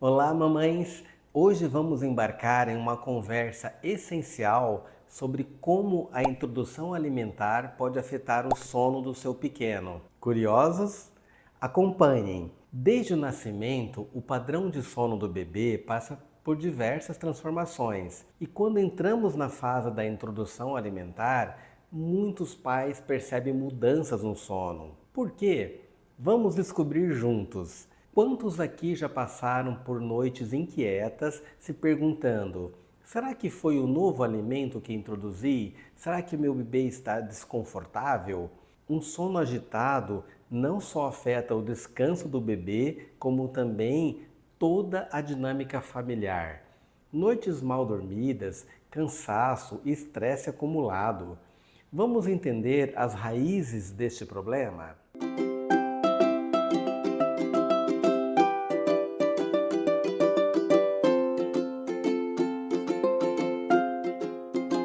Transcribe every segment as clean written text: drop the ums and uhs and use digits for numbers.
Olá, mamães! Hoje vamos embarcar em uma conversa essencial sobre como a introdução alimentar pode afetar o sono do seu pequeno. Curiosos? Acompanhem! Desde o nascimento, o padrão de sono do bebê passa por diversas transformações, e quando entramos na fase da introdução alimentar, muitos pais percebem mudanças no sono. Por quê? Vamos descobrir juntos. Quantos aqui já passaram por noites inquietas se perguntando: será que foi o novo alimento que introduzi? Será que meu bebê está desconfortável? Um sono agitado não só afeta o descanso do bebê, como também toda a dinâmica familiar. Noites mal dormidas, cansaço e estresse acumulado. Vamos entender as raízes deste problema?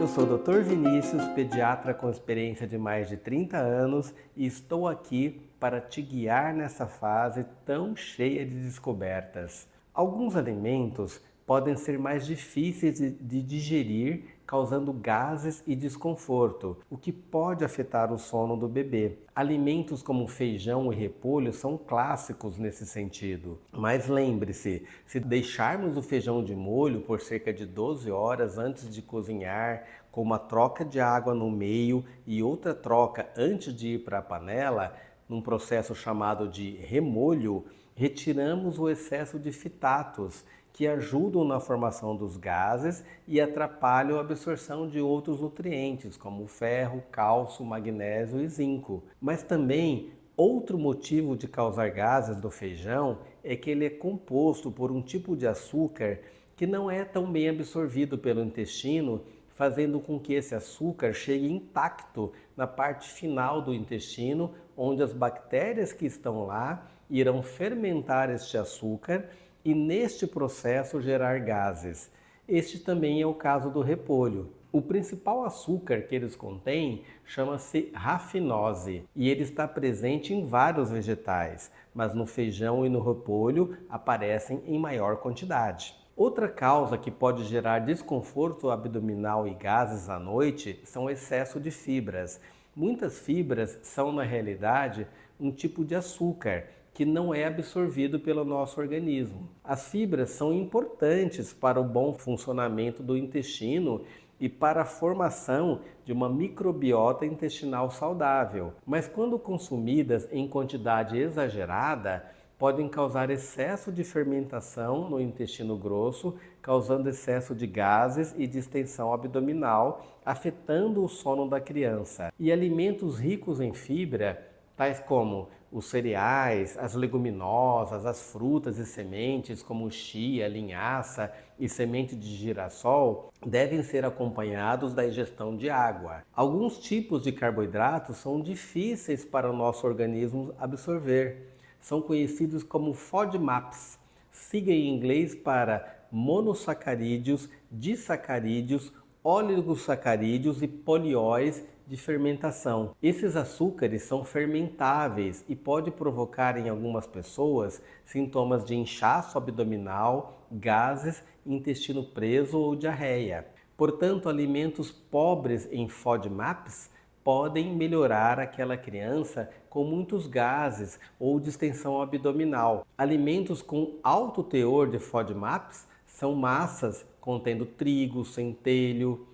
Eu sou o Dr. Vinícius, pediatra com experiência de mais de 30 anos e estou aqui para te guiar nessa fase tão cheia de descobertas. Alguns alimentos podem ser mais difíceis de digerir, causando gases e desconforto, o que pode afetar o sono do bebê. Alimentos como feijão e repolho são clássicos nesse sentido. Mas lembre-se, se deixarmos o feijão de molho por cerca de 12 horas antes de cozinhar, com uma troca de água no meio e outra troca antes de ir para a panela, num processo chamado de remolho, retiramos o excesso de fitatos, que ajudam na formação dos gases e atrapalham a absorção de outros nutrientes, como ferro, cálcio, magnésio e zinco. Mas também, outro motivo de causar gases do feijão é que ele é composto por um tipo de açúcar que não é tão bem absorvido pelo intestino, fazendo com que esse açúcar chegue intacto na parte final do intestino, onde as bactérias que estão lá irão fermentar este açúcar e neste processo gerar gases. Este também é o caso do repolho. O principal açúcar que eles contêm chama-se rafinose e ele está presente em vários vegetais, mas no feijão e no repolho aparecem em maior quantidade. Outra causa que pode gerar desconforto abdominal e gases à noite são o excesso de fibras. Muitas fibras são, na realidade, um tipo de açúcar que não é absorvido pelo nosso organismo. As fibras são importantes para o bom funcionamento do intestino e para a formação de uma microbiota intestinal saudável, mas quando consumidas em quantidade exagerada, podem causar excesso de fermentação no intestino grosso, causando excesso de gases e distensão abdominal, afetando o sono da criança. E alimentos ricos em fibra, tais como os cereais, as leguminosas, as frutas e sementes como chia, linhaça e semente de girassol, devem ser acompanhados da ingestão de água. Alguns tipos de carboidratos são difíceis para o nosso organismo absorver. São conhecidos como FODMAPs, sigla em inglês para monossacarídeos, disacarídeos, oligosacarídeos e polióis de fermentação. Esses açúcares são fermentáveis e pode provocar em algumas pessoas sintomas de inchaço abdominal, gases, intestino preso ou diarreia. Portanto, alimentos pobres em FODMAPs podem melhorar aquela criança com muitos gases ou distensão abdominal. Alimentos com alto teor de FODMAPs são massas contendo trigo, centelho,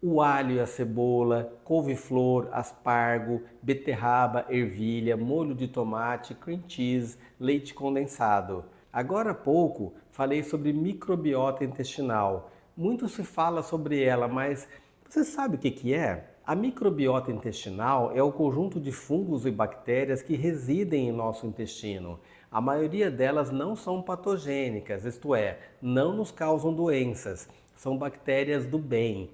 o alho e a cebola, couve-flor, aspargo, beterraba, ervilha, molho de tomate, cream cheese, leite condensado. Agora há pouco falei sobre microbiota intestinal. Muito se fala sobre ela, mas você sabe o que é? A microbiota intestinal é o conjunto de fungos e bactérias que residem em nosso intestino. A maioria delas não são patogênicas, isto é, não nos causam doenças. São bactérias do bem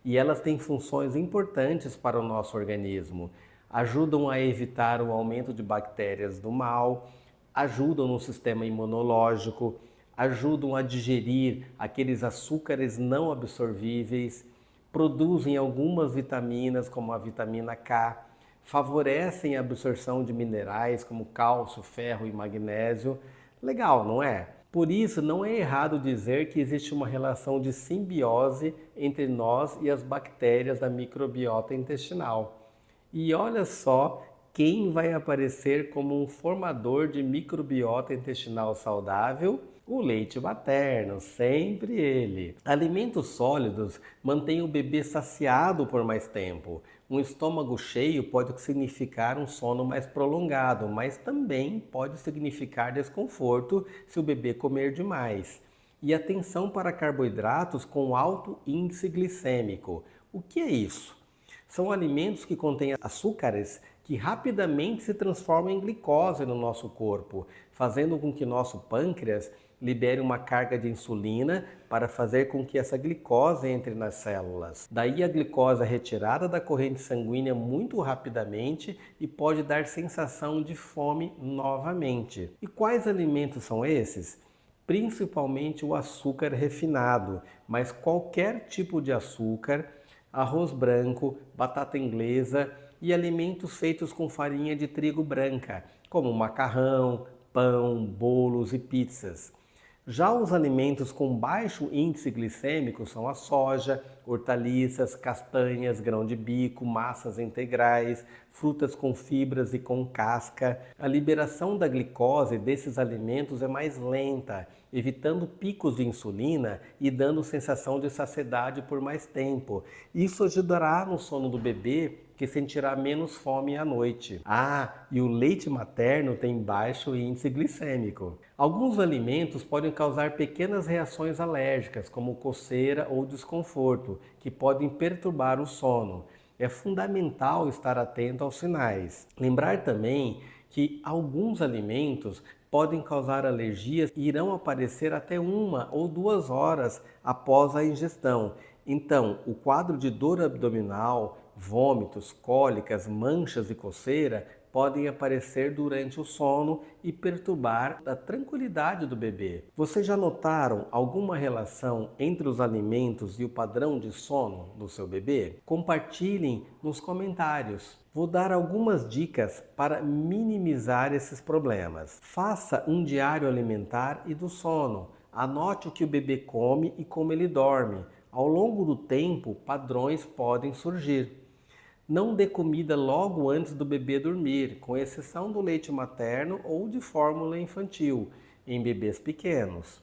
e elas têm funções importantes para o nosso organismo. Ajudam a evitar o aumento de bactérias do mal, ajudam no sistema imunológico, ajudam a digerir aqueles açúcares não absorvíveis, produzem algumas vitaminas, como a vitamina K, favorecem a absorção de minerais como cálcio, ferro e magnésio. Legal, não é? Por isso, não é errado dizer que existe uma relação de simbiose entre nós e as bactérias da microbiota intestinal. E olha só quem vai aparecer como um formador de microbiota intestinal saudável: o leite materno, sempre ele. Alimentos sólidos mantêm o bebê saciado por mais tempo. Um estômago cheio pode significar um sono mais prolongado, mas também pode significar desconforto se o bebê comer demais. E atenção para carboidratos com alto índice glicêmico. O que é isso? São alimentos que contêm açúcares que rapidamente se transformam em glicose no nosso corpo, fazendo com que nosso pâncreas libere uma carga de insulina para fazer com que essa glicose entre nas células. Daí a glicose é retirada da corrente sanguínea muito rapidamente e pode dar sensação de fome novamente. E quais alimentos são esses? Principalmente o açúcar refinado, mas qualquer tipo de açúcar, arroz branco, batata inglesa e alimentos feitos com farinha de trigo branca, como macarrão, pão, bolos e pizzas. Já os alimentos com baixo índice glicêmico são a soja, hortaliças, castanhas, grão de bico, massas integrais, frutas com fibras e com casca. A liberação da glicose desses alimentos é mais lenta, evitando picos de insulina e dando sensação de saciedade por mais tempo. Isso ajudará no sono do bebê, que sentirá menos fome à noite. E o leite materno tem baixo índice glicêmico. Alguns alimentos podem causar pequenas reações alérgicas, como coceira ou desconforto, que podem perturbar o sono. É fundamental estar atento aos sinais. Lembrar também que alguns alimentos podem causar alergias e irão aparecer até 1 ou 2 horas após a ingestão. Então, o quadro de dor abdominal, vômitos, cólicas, manchas e coceira podem aparecer durante o sono e perturbar a tranquilidade do bebê. Vocês já notaram alguma relação entre os alimentos e o padrão de sono do seu bebê? Compartilhem nos comentários. Vou dar algumas dicas para minimizar esses problemas. Faça um diário alimentar e do sono. Anote o que o bebê come e como ele dorme. Ao longo do tempo, padrões podem surgir. Não dê comida logo antes do bebê dormir, com exceção do leite materno ou de fórmula infantil, em bebês pequenos.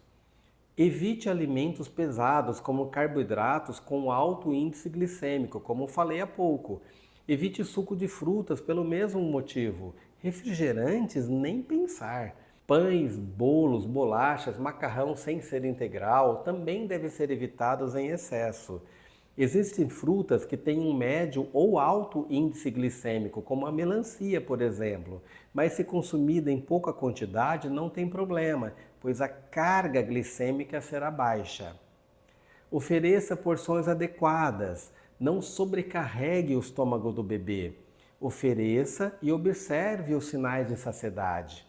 Evite alimentos pesados, como carboidratos com alto índice glicêmico, como falei há pouco. Evite suco de frutas pelo mesmo motivo. Refrigerantes, nem pensar. Pães, bolos, bolachas, macarrão sem ser integral também devem ser evitados em excesso. Existem frutas que têm um médio ou alto índice glicêmico, como a melancia, por exemplo, mas se consumida em pouca quantidade não tem problema, pois a carga glicêmica será baixa. Ofereça porções adequadas, não sobrecarregue o estômago do bebê. Ofereça e observe os sinais de saciedade.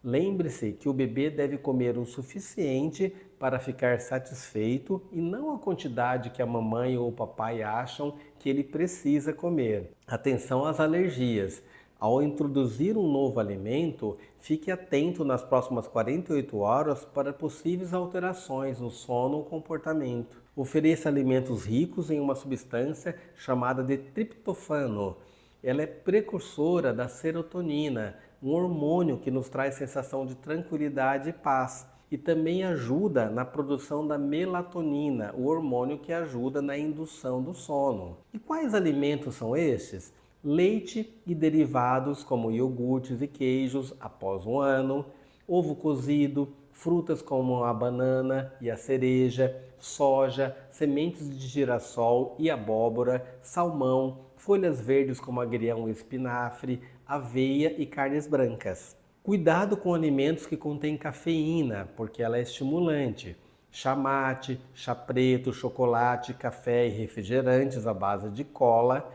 Lembre-se que o bebê deve comer o suficiente para ficar satisfeito e não a quantidade que a mamãe ou o papai acham que ele precisa comer. Atenção às alergias. Ao introduzir um novo alimento, fique atento nas próximas 48 horas para possíveis alterações no sono ou comportamento. Ofereça alimentos ricos em uma substância chamada de triptofano. Ela é precursora da serotonina, um hormônio que nos traz sensação de tranquilidade e paz. E também ajuda na produção da melatonina, o hormônio que ajuda na indução do sono. E quais alimentos são esses? Leite e derivados como iogurtes e queijos após 1 ano, ovo cozido, frutas como a banana e a cereja, soja, sementes de girassol e abóbora, salmão, folhas verdes como agrião e espinafre, aveia e carnes brancas. Cuidado com alimentos que contêm cafeína, porque ela é estimulante. Chá mate, chá preto, chocolate, café e refrigerantes à base de cola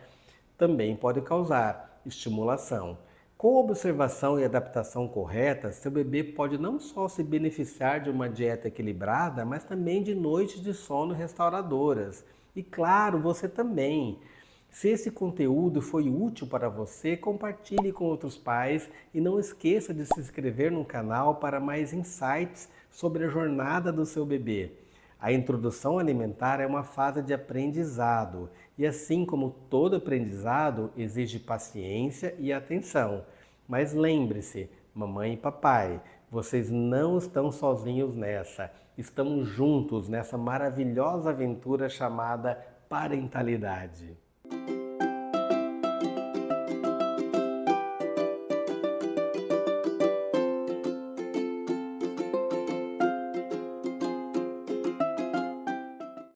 também pode causar estimulação. Com observação e adaptação correta, seu bebê pode não só se beneficiar de uma dieta equilibrada, mas também de noites de sono restauradoras. E claro, você também. Se esse conteúdo foi útil para você, compartilhe com outros pais e não esqueça de se inscrever no canal para mais insights sobre a jornada do seu bebê. A introdução alimentar é uma fase de aprendizado e, assim como todo aprendizado, exige paciência e atenção. Mas lembre-se, mamãe e papai, vocês não estão sozinhos nessa. Estamos juntos nessa maravilhosa aventura chamada parentalidade.